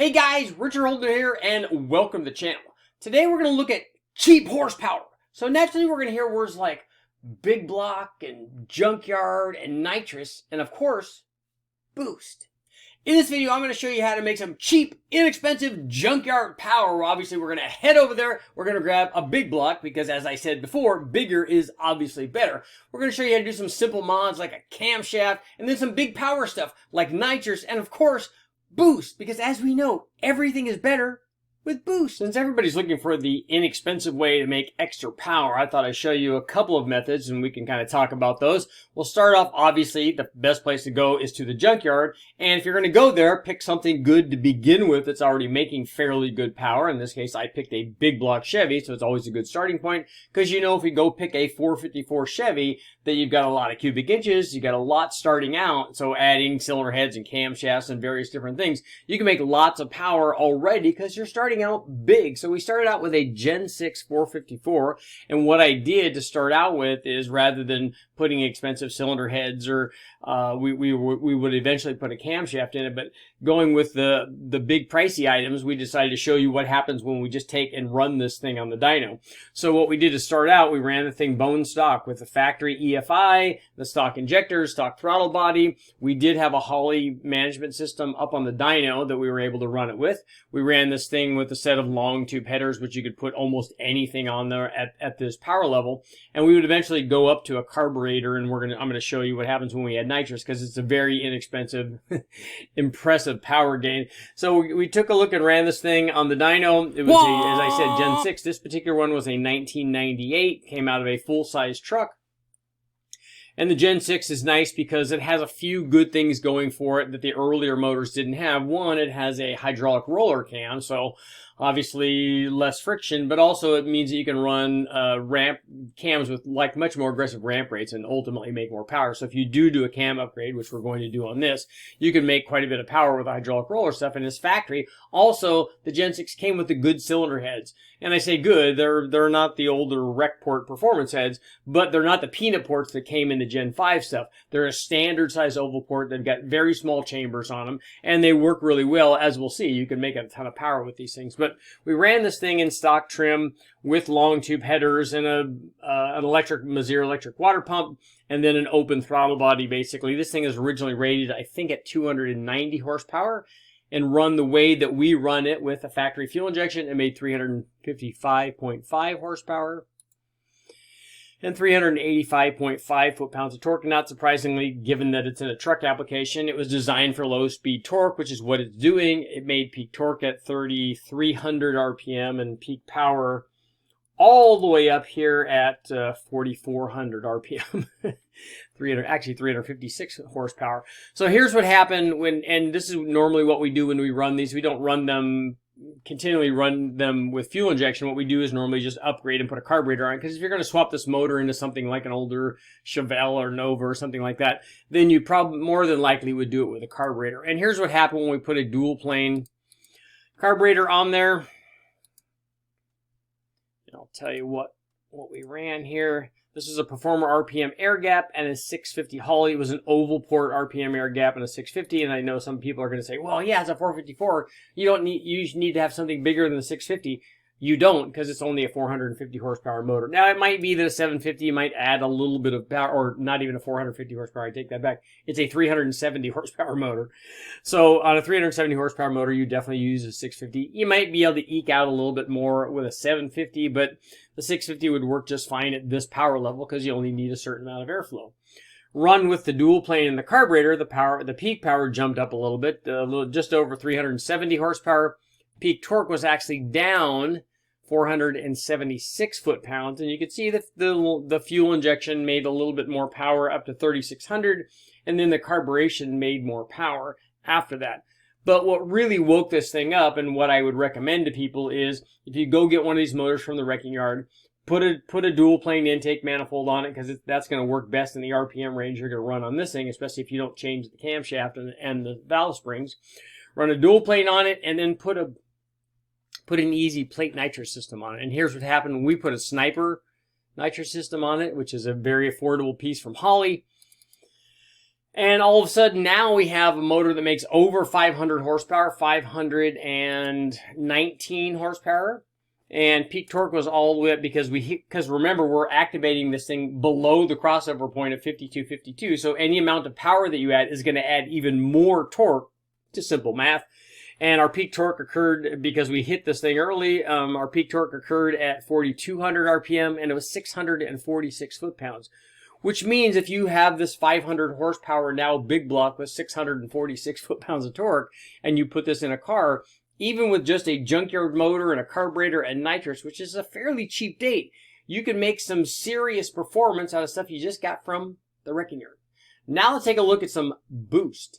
Hey guys, Richard Holden here and welcome to the channel. Today we're going to look at cheap horsepower. So naturally we're going to hear words like big block and junkyard and nitrous and of course, boost. In this video I'm going to show you how to make some cheap, inexpensive junkyard power. Obviously we're going to head over there, we're going to grab a big block because as I said before, bigger is obviously better. We're going to show you how to do some simple mods like a camshaft and then some big power stuff like nitrous and of course, boost, because as we know, everything is better with boost. Since everybody's looking for the inexpensive way to make extra power, I thought I'd show you a couple of methods and we can kind of talk about those. We'll start off, obviously, the best place to go is to the junkyard. And if you're going to go there, pick something good to begin with that's already making fairly good power. In this case, I picked a big block Chevy, so it's always a good starting point. Because you know, if you go pick a 454 Chevy, that you've got a lot of cubic inches, you got a lot starting out. So adding cylinder heads and camshafts and various different things, you can make lots of power already because you're starting out big. So we started out with a Gen 6 454, and what I did to start out with is rather than putting expensive cylinder heads or we would eventually put a camshaft in it, but going with the big pricey items, we decided to show you what happens when we just take and run this thing on the dyno. So what we did to start out, we ran the thing bone stock with the factory EFI, the stock injectors, stock throttle body. We did have a HOLLEY management system up on the dyno that we were able to run it with. We ran this thing with a set of long tube headers, which you could put almost anything on there at this power level. And we would eventually go up to a carburetor, and I'm gonna show you what happens when we add nitrous, because it's a very inexpensive, impressive power gain. So we took a look and ran this thing on the dyno. It was as I said, Gen 6. This particular one was a 1998, came out of a full-size truck. And the Gen 6 is nice because it has a few good things going for it that the earlier motors didn't have. One, it has a hydraulic roller cam, so obviously less friction, but also it means that you can run ramp cams with like much more aggressive ramp rates and ultimately make more power. So if you do a cam upgrade, which we're going to do on this, you can make quite a bit of power with the hydraulic roller stuff in this factory. Also, the Gen 6 came with the good cylinder heads. And I say good, they're not the older rec port performance heads, but they're not the peanut ports that came in the Gen 5 stuff. They're a standard size oval port. They've got very small chambers on them, and they work really well, as we'll see. You can make a ton of power with these things. But we ran this thing in stock trim with long tube headers and an electric Mazir electric water pump, and then an open throttle body, basically. This thing is originally rated, I think, at 290 horsepower. And run the way that we run it with a factory fuel injection, it made 355.5 horsepower and 385.5 foot-pounds of torque. Not surprisingly, given that it's in a truck application, it was designed for low-speed torque, which is what it's doing. It made peak torque at 3,300 RPM and peak power all the way up here at 4,400 RPM. 356 horsepower. So here's what happened when, and this is normally what we do when we run these. We don't continually run them with fuel injection. What we do is normally just upgrade and put a carburetor on, because if you're going to swap this motor into something like an older Chevelle or Nova or something like that, then you probably more than likely would do it with a carburetor. And here's what happened when we put a dual plane carburetor on there. And I'll tell you what we ran here. This was a Performer RPM air gap and a 650 HOLLEY. It was an oval port RPM air gap and a 650. And I know some people are going to say, well, yeah, it's a 454. You need to have something bigger than the 650. You don't, because it's only a 450 horsepower motor. Now, it might be that a 750 might add a little bit of power, or not even a 450 horsepower. I take that back. It's a 370 horsepower motor. So on a 370 horsepower motor, you definitely use a 650. You might be able to eke out a little bit more with a 750, but the 650 would work just fine at this power level because you only need a certain amount of airflow. Run with the dual plane and the carburetor, the peak power jumped up a little bit, just over 370 horsepower. Peak torque was actually down 476 foot-pounds, and you can see that the fuel injection made a little bit more power up to 3,600, and then the carburation made more power after that. But what really woke this thing up, and what I would recommend to people, is if you go get one of these motors from the wrecking yard, put a dual plane intake manifold on it, because that's going to work best in the RPM range you're going to run on this thing, especially if you don't change the camshaft and the valve springs. Run a dual plane on it, and then put an easy plate nitrous system on it. And here's what happened when we put a Sniper nitrous system on it, which is a very affordable piece from HOLLEY. And all of a sudden now we have a motor that makes over 500 horsepower, 519 horsepower. And peak torque was all the way up because remember, we're activating this thing below the crossover point of 5252. So any amount of power that you add is going to add even more torque. Just simple math. And our peak torque occurred because we hit this thing early. Our peak torque occurred at 4,200 RPM and it was 646 foot-pounds. Which means if you have this 500 horsepower now big block with 646 foot-pounds of torque and you put this in a car, even with just a junkyard motor and a carburetor and nitrous, which is a fairly cheap date, you can make some serious performance out of stuff you just got from the wrecking yard. Now let's take a look at some boost.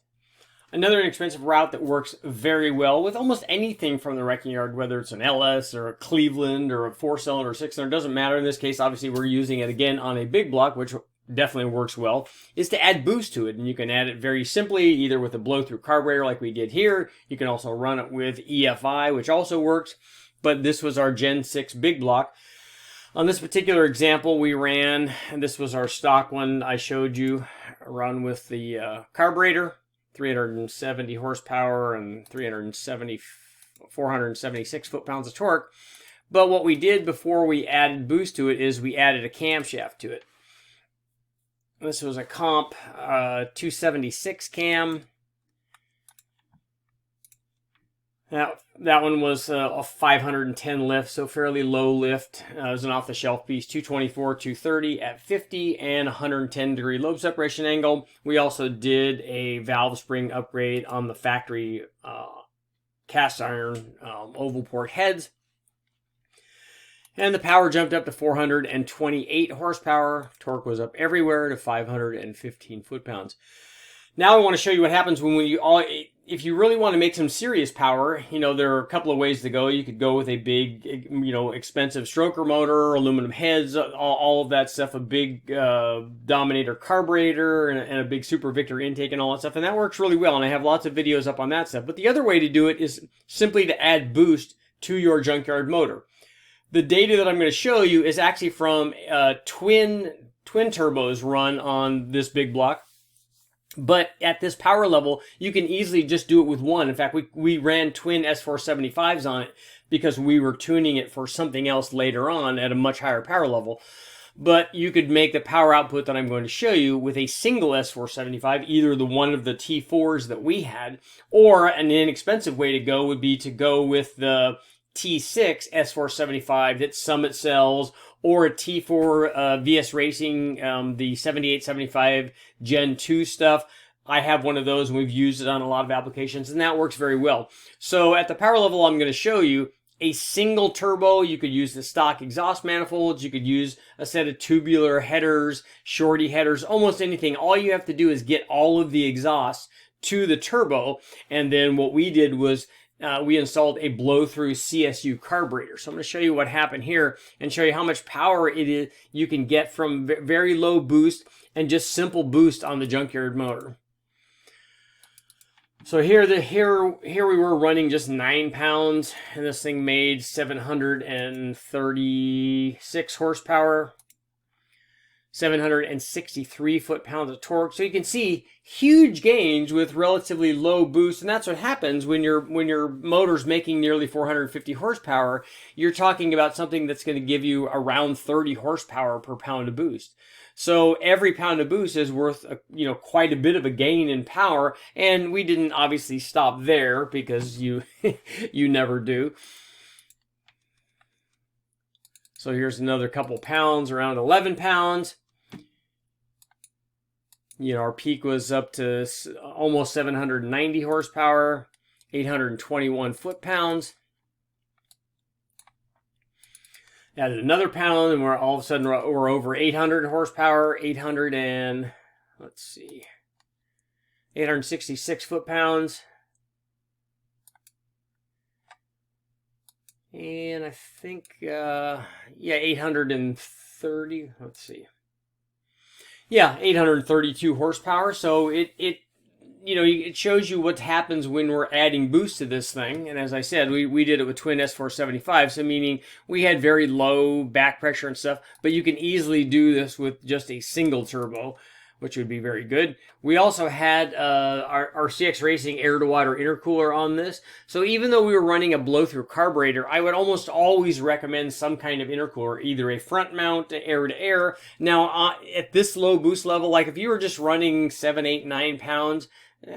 Another inexpensive route that works very well with almost anything from the wrecking yard, whether it's an LS or a Cleveland or a 4-cylinder or 6-cylinder, doesn't matter. In this case, obviously, we're using it again on a big block, which definitely works well, is to add boost to it. And you can add it very simply, either with a blow-through carburetor like we did here. You can also run it with EFI, which also works. But this was our Gen 6 big block. On this particular example, we ran, and this was our stock one I showed you, run with the carburetor, 370 horsepower and 476 foot-pounds of torque. But what we did before we added boost to it is we added a camshaft to it. This was a Comp 276 cam. That one was a 510 lift, so fairly low lift. It was an off-the-shelf piece, 224, 230 at 50 and 110 degree lobe separation angle. We also did a valve spring upgrade on the factory cast iron oval port heads. And the power jumped up to 428 horsepower. Torque was up everywhere to 515 foot-pounds. Now I want to show you what happens if you really want to make some serious power. You know, there are a couple of ways to go. You could go with a big, expensive stroker motor, aluminum heads, all of that stuff, a big Dominator carburetor, and a big Super Victor intake and all that stuff. And that works really well. And I have lots of videos up on that stuff. But the other way to do it is simply to add boost to your junkyard motor. The data that I'm going to show you is actually from twin turbos run on this big block. But at this power level, you can easily just do it with one. In fact, we ran twin S475s on it because we were tuning it for something else later on at a much higher power level. But you could make the power output that I'm going to show you with a single S475, either the one of the T4s that we had, or an inexpensive way to go would be to go with the T6 S475 that Summit sells, or a T4 VS Racing, the 7875 Gen 2 stuff. I have one of those and we've used it on a lot of applications and that works very well. So at the power level I'm going to show you a single turbo. You could use the stock exhaust manifolds. You could use a set of tubular headers, shorty headers, almost anything. All you have to do is get all of the exhausts to the turbo. And then what we did was we installed a blow-through CSU carburetor. So I'm going to show you what happened here and show you how much power it is you can get from very low boost and just simple boost on the junkyard motor. So here we were running just 9 pounds, and this thing made 736 horsepower, 763 foot-pounds of torque. So you can see huge gains with relatively low boost, and that's what happens when your motor's making nearly 450 horsepower. You're talking about something that's going to give you around 30 horsepower per pound of boost. So every pound of boost is worth quite a bit of a gain in power, and we didn't obviously stop there because you you never do. So here's another couple pounds, around 11 pounds. Our peak was up to almost 790 horsepower, 821 foot-pounds. Added another pound, and all of a sudden we're over 800 horsepower, 866 foot-pounds. And I think, 830, let's see. Yeah, 832 horsepower. So it shows you what happens when we're adding boost to this thing. And as I said, we did it with twin S475, so meaning we had very low back pressure and stuff, but you can easily do this with just a single turbo which would be very good. We also had our CX Racing air-to-water intercooler on this. So even though we were running a blow-through carburetor, I would almost always recommend some kind of intercooler, either a front mount air-to-air. Now, at this low boost level, like if you were just running 7, 8, 9 pounds,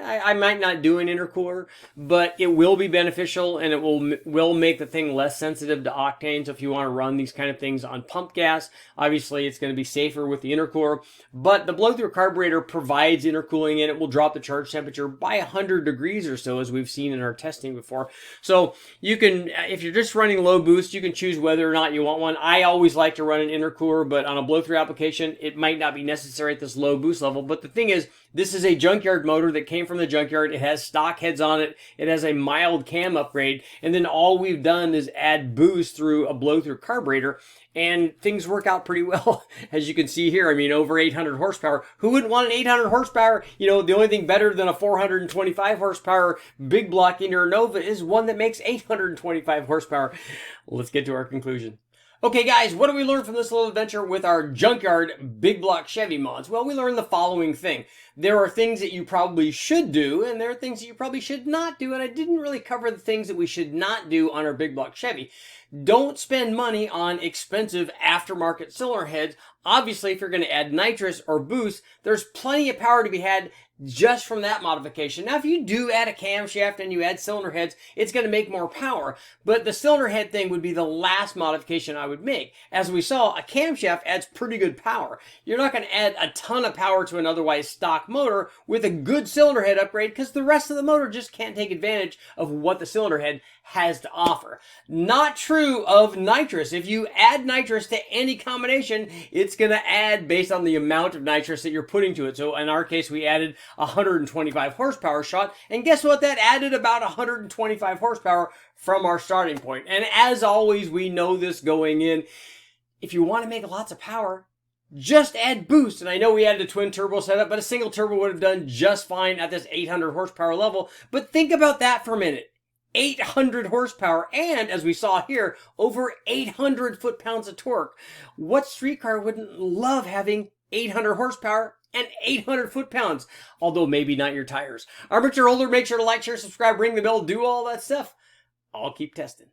I might not do an intercooler, but it will be beneficial and it will make the thing less sensitive to octane. So if you want to run these kind of things on pump gas, obviously it's going to be safer with the intercooler. But the blow-through carburetor provides intercooling and it will drop the charge temperature by 100 degrees or so, as we've seen in our testing before. So you can, if you're just running low boost, you can choose whether or not you want one. I always like to run an intercooler, but on a blow-through application, it might not be necessary at this low boost level. But the thing is, this is a Junkyard motor that came from the Junkyard. It has stock heads on it. It has a mild cam upgrade. And then all we've done is add boost through a blow-through carburetor. And things work out pretty well, as you can see here. I mean, over 800 horsepower. Who wouldn't want an 800 horsepower? You know, the only thing better than a 425 horsepower big block inner Nova is one that makes 825 horsepower. Let's get to our conclusion. Okay guys, what do we learn from this little adventure with our Junkyard big block Chevy mods? Well, we learned the following thing. There are things that you probably should do, and there are things that you probably should not do, and I didn't really cover the things that we should not do on our big block Chevy. Don't spend money on expensive aftermarket cylinder heads. Obviously, if you're going to add nitrous or boost, there's plenty of power to be had just from that modification. Now, if you do add a camshaft and you add cylinder heads, it's going to make more power. But the cylinder head thing would be the last modification I would make. As we saw, a camshaft adds pretty good power. You're not going to add a ton of power to an otherwise stock motor with a good cylinder head upgrade because the rest of the motor just can't take advantage of what the cylinder head has to offer. Not true of nitrous. If you add nitrous to any combination, it's going to add based on the amount of nitrous that you're putting to it. So in our case, we added 125 horsepower shot, and guess what? That added about 125 horsepower from our starting point. And as always, we know this going in. If you want to make lots of power, just add boost. And I know we added a twin turbo setup, but a single turbo would have done just fine at this 800 horsepower level. But think about that for a minute. 800 horsepower, and as we saw here, over 800 foot-pounds of torque. What street car wouldn't love having 800 horsepower and 800 foot-pounds? Although maybe not your tires. Armature holder, make sure to like, share, subscribe, ring the bell, do all that stuff. I'll keep testing.